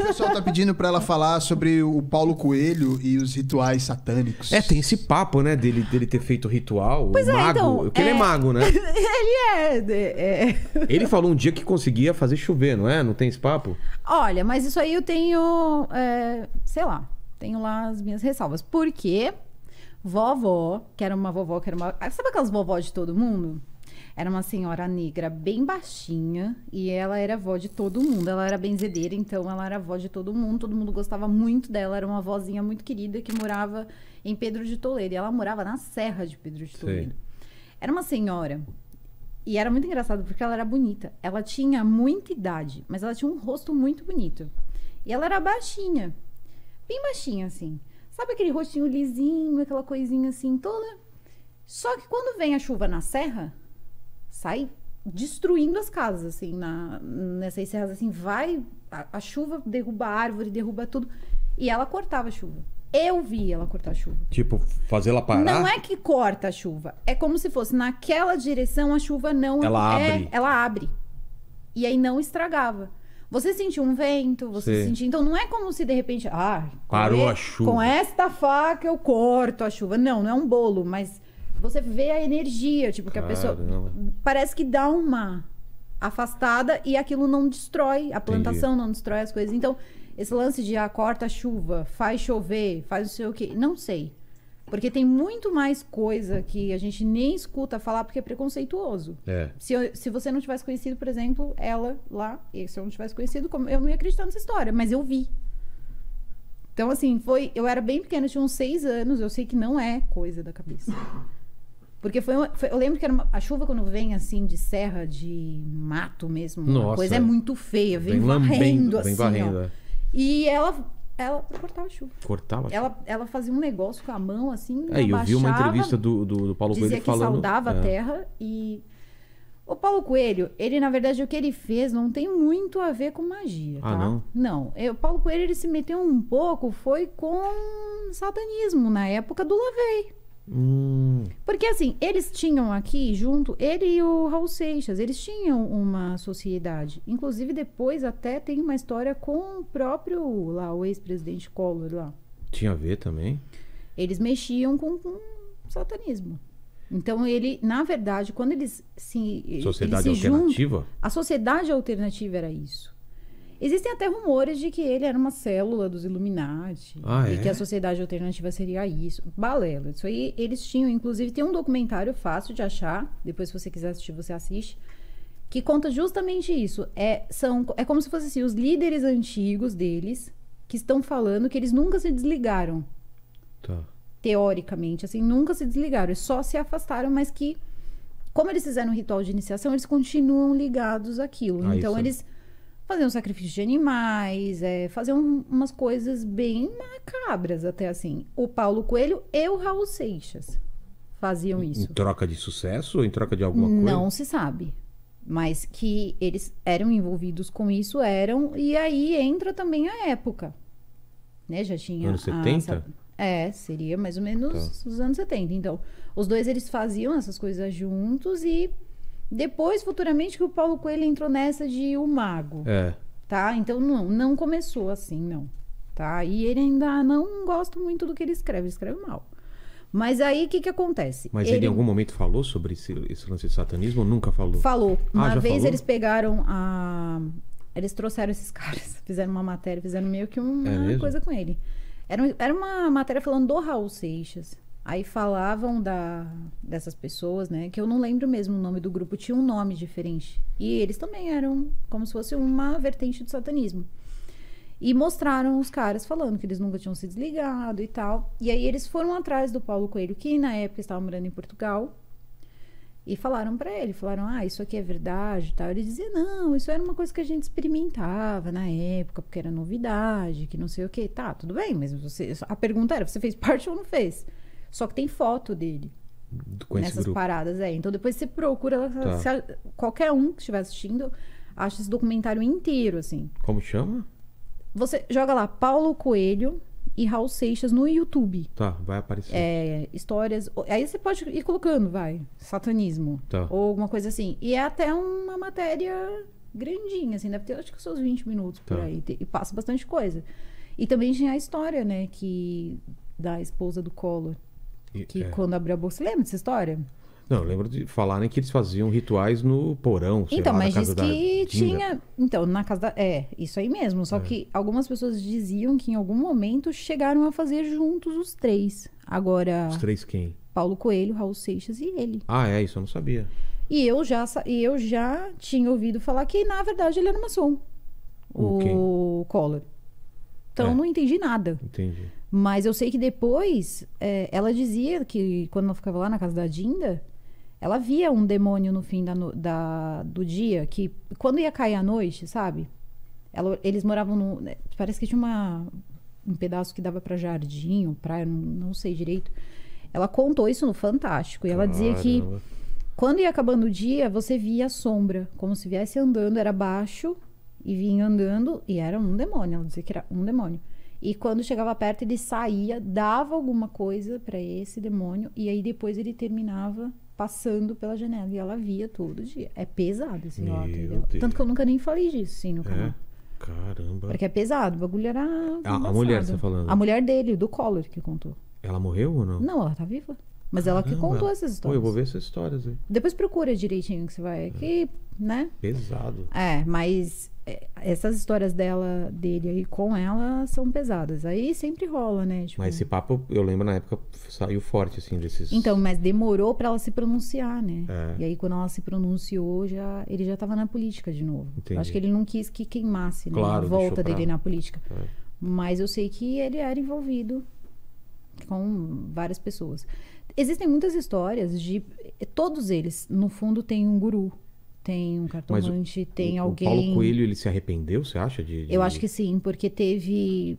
O pessoal tá pedindo pra ela falar sobre o Paulo Coelho e os rituais satânicos. Tem esse papo, né, dele ter feito ritual. Pois o mago. então, Porque ele é mago, né? Ele é. Ele falou um dia que conseguia fazer chover, não é? Não tem esse papo? Olha, mas isso aí eu tenho, sei lá, tenho lá as minhas ressalvas. Porque vovó, que era uma... Sabe aquelas vovós de todo mundo? Era uma senhora negra bem baixinha e ela era avó de todo mundo. Ela era benzedeira, então ela era avó de todo mundo gostava muito dela. Era uma vozinha muito querida que morava em Pedro de Toledo. E ela morava na Serra de Pedro de Toledo. Era uma senhora... E era muito engraçado porque ela era bonita. Ela tinha muita idade, mas ela tinha um rosto muito bonito. E ela era baixinha. Bem baixinha, assim. Sabe aquele rostinho lisinho, aquela coisinha assim toda? Só que quando vem a chuva na serra, sai destruindo as casas, assim. Nessas serras, assim, vai... A chuva derruba a árvore, derruba tudo. E ela cortava a chuva. Eu vi ela cortar a chuva. Tipo, fazer ela parar? Não é que corta a chuva. É como se fosse naquela direção a chuva não... Ela abre. Ela abre. E aí não estragava. Você sentiu um vento, você sentiu... Então não é como se de repente... Parou a chuva. Com esta faca eu corto a chuva. Não é um bolo, mas você vê a energia. Tipo, que a pessoa... Parece que dá uma afastada e aquilo não destrói. A plantação não destrói as coisas. Então... Esse lance de corta a chuva, faz chover, faz não sei o quê. Não sei. Porque tem muito mais coisa que a gente nem escuta falar porque é preconceituoso. Se você não tivesse conhecido, por exemplo, ela lá, e se eu não tivesse conhecido, eu não ia acreditar nessa história, mas eu vi. Então, assim, eu era bem pequena, tinha uns 6 anos, eu sei que não é coisa da cabeça. Porque eu lembro que era a chuva quando vem assim de serra, de mato mesmo, a coisa é muito feia, vem varrendo assim, ó. E ela cortava a chuva. Cortava? Ela fazia um negócio com a mão, assim, eu vi uma entrevista do Paulo Coelho dizia que falando... saudava a terra e... O Paulo Coelho, ele, na verdade, o que ele fez não tem muito a ver com magia, tá? Não? Não. O Paulo Coelho, ele se meteu um pouco, foi com satanismo, na época do LaVey. Porque, assim, eles tinham aqui junto, ele e o Raul Seixas, eles tinham uma sociedade. Inclusive, depois até tem uma história com o próprio, lá, o ex-presidente Collor, lá. Tinha a ver também? Eles mexiam com satanismo. Então, ele, na verdade, quando eles se... Sociedade eles se alternativa? A sociedade alternativa era isso. Existem até rumores de que ele era uma célula dos Illuminati. E que a sociedade alternativa seria isso. Balela. Isso aí eles tinham. Inclusive, tem um documentário fácil de achar. Depois, se você quiser assistir, você assiste. Que conta justamente isso. É como se fossem assim, os líderes antigos deles que estão falando que eles nunca se desligaram. Teoricamente, assim, nunca se desligaram. Eles só se afastaram, mas que, como eles fizeram um ritual de iniciação, eles continuam ligados àquilo. Então, eles... faziam sacrifício de animais, faziam umas coisas bem macabras até assim. O Paulo Coelho e o Raul Seixas faziam isso. Em troca de sucesso ou em troca de alguma coisa? Não se sabe. Mas que eles eram envolvidos com isso, e aí entra também a época. Né? Já tinha... Anos 70? Seria mais ou menos os anos 70. Então, os dois, eles faziam essas coisas juntos e... Depois, futuramente, que o Paulo Coelho entrou nessa de o mago. Tá? Então, não começou assim, não. Tá? E ele ainda não gosta muito do que ele escreve mal. Mas aí, o que acontece? Mas ele em algum momento falou sobre esse lance de satanismo ou nunca falou? Falou. Uma vez falou? Eles pegaram Eles trouxeram esses caras, fizeram uma matéria, fizeram meio que uma coisa com ele. Era uma matéria falando do Raul Seixas. Aí falavam dessas pessoas, né? Que eu não lembro mesmo o nome do grupo. Tinha um nome diferente. E eles também eram como se fosse uma vertente do satanismo. E mostraram os caras falando que eles nunca tinham se desligado e tal. E aí eles foram atrás do Paulo Coelho, que na época estava morando em Portugal. E falaram pra ele. Falaram, isso aqui é verdade e tal. Ele dizia, não, isso era uma coisa que a gente experimentava na época, porque era novidade, que não sei o quê. Tá, tudo bem, mas a pergunta era, você fez parte ou não fez? Só que tem foto dele nessas paradas. Então depois você procura, qualquer um que estiver assistindo, acha esse documentário inteiro, assim. Como chama? Você joga lá, Paulo Coelho e Raul Seixas no YouTube. Vai aparecer. Histórias... Aí você pode ir colocando, satanismo. Ou alguma coisa assim. E é até uma matéria grandinha, assim, deve ter acho que seus 20 minutos por Tá. aí. E passa bastante coisa. E também tinha a história, né, da esposa do Collor, que quando abriu a boca. Você lembra dessa história? Não, eu lembro de falarem que eles faziam rituais no porão, sei Então, lá, mas na diz casa da que Dinda. tinha. Então, na casa da. Isso aí mesmo. Só que algumas pessoas diziam que em algum momento chegaram a fazer juntos os três. Agora, Os três quem? Paulo Coelho, Raul Seixas e ele. Ah, é, isso eu não sabia. E eu já tinha ouvido falar que, na verdade, ele era maçom. O Collor. Então, É. não entendi nada. Entendi. Mas eu sei que depois, ela dizia que quando ela ficava lá na casa da Dinda, ela via um demônio no fim do dia, que quando ia cair a noite, sabe? Eles moravam no... Parece que tinha um pedaço que dava pra jardim, ou praia, não sei direito. Ela contou isso no Fantástico. E ela dizia que Caramba. quando ia acabando o dia, você via a sombra, como se viesse andando, era baixo, e vinha andando, e era um demônio. Ela dizia que era um demônio. E quando chegava perto, ele saía, dava alguma coisa pra esse demônio, e aí depois ele terminava passando pela janela. E ela via todo dia. É pesado esse Meu relato. Deus. Tanto que eu nunca nem falei disso, sim, no canal. É? Caramba. Porque é pesado. O bagulho era A embaçado. mulher, você tá falando? A mulher dele, do Collor, que contou. Ela morreu ou não? Não, ela tá viva. Mas ela que Caramba. contou essas Pô, histórias. eu vou ver essas histórias aí. Depois procura direitinho que você vai aqui, né? Pesado. Mas essas histórias dele aí com ela são pesadas. Aí sempre rola, né? Tipo, Mas esse papo, eu lembro na época, saiu forte, assim, desses... então, mas demorou pra ela se pronunciar, né? É. E aí quando ela se pronunciou, ele já tava na política de novo. Entendi. Eu acho que ele não quis que queimasse, né, Claro, a volta deixou pra- dele na política. É. Mas eu sei que ele era envolvido com várias pessoas. Existem muitas histórias de... Todos eles, no fundo, têm um guru. Tem um cartomante, tem alguém... O Paulo Coelho, ele se arrependeu, você acha? Eu acho que sim, porque teve...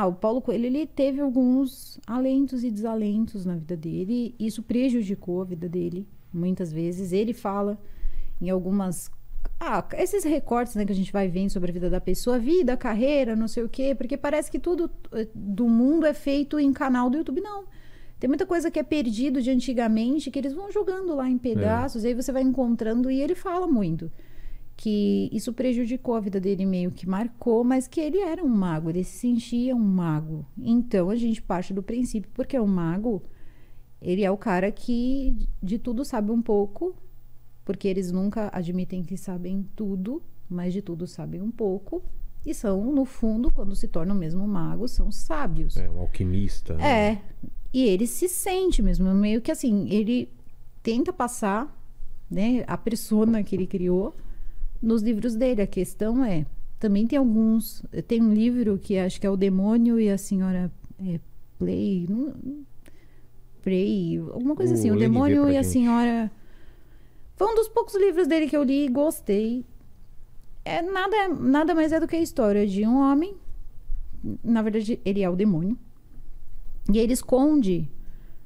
o Paulo Coelho, ele teve alguns alentos e desalentos na vida dele. Isso prejudicou a vida dele, muitas vezes. Ele fala em algumas... esses recortes, né, que a gente vai vendo sobre a vida da pessoa, vida, carreira, não sei o quê, porque parece que tudo do mundo é feito em canal do YouTube. Não. Tem muita coisa que é perdido de antigamente, que eles vão jogando lá em pedaços, aí você vai encontrando, e ele fala muito que isso prejudicou a vida dele, meio que marcou, mas que ele era um mago, ele se sentia um mago. Então a gente parte do princípio, porque o mago, ele é o cara que de tudo sabe um pouco, porque eles nunca admitem que sabem tudo, mas de tudo sabem um pouco, e são, no fundo, quando se tornam mesmo magos, são sábios. É, um alquimista. Né? E ele se sente mesmo, meio que assim, ele tenta passar, né, a persona que ele criou nos livros dele. A questão também tem tem um livro que acho que é O Demônio e a Senhora Prey, alguma coisa assim, O Lene vê Demônio pra e a gente. Senhora... Foi um dos poucos livros dele que eu li e gostei. Nada mais é do que a história de um homem, na verdade ele é o demônio, e ele esconde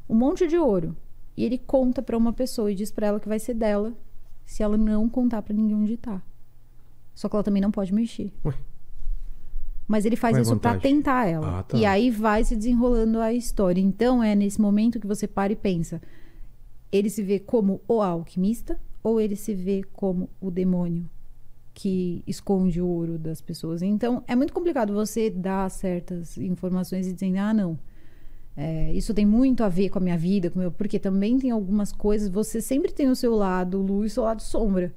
um monte de ouro. E ele conta pra uma pessoa e diz pra ela que vai ser dela se ela não contar pra ninguém onde tá. Só que ela também não pode mexer. Ué. Mas ele faz Qual é a isso pra vantagem? tentar ela. Ah, tá. E aí vai se desenrolando a história. Então é nesse momento que você para e pensa: ele se vê como o alquimista ou ele se vê como o demônio que esconde o ouro das pessoas? Então é muito complicado você dar certas informações e dizer, não, isso tem muito a ver com a minha vida, porque também tem algumas coisas, você sempre tem o seu lado luz e o seu lado sombra.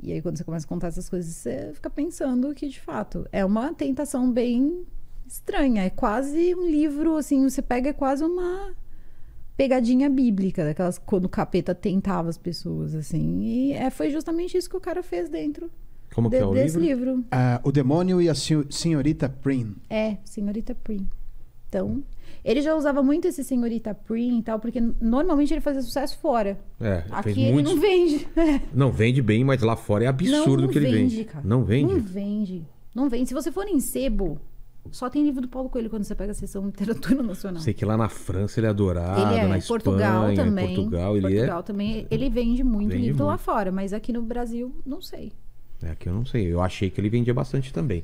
E aí quando você começa a contar essas coisas, você fica pensando que de fato é uma tentação bem estranha. É quase um livro, assim, você pega quase uma pegadinha bíblica, daquelas quando o capeta tentava as pessoas, assim. E foi justamente isso que o cara fez dentro Como que é o desse livro? livro. O Demônio e a Senhorita Prim. Senhorita Prim. Então, ele já usava muito esse Senhorita Prim e tal, porque normalmente ele fazia sucesso fora. Fez Aqui ele muitos... não vende. Não, vende bem, mas lá fora é absurdo Não o que ele vende. cara. Não vende? Não vende. Não vende. Se você for em sebo, só tem livro do Paulo Coelho quando você pega a seção Literatura Nacional. Sei que lá na França ele é adorado, Ele na em Espanha, Portugal também. em Portugal ele Portugal também. Ele vende muito Vende livro lá muito. fora, mas aqui no Brasil, não sei. é... que eu não sei, eu achei que ele vendia bastante também.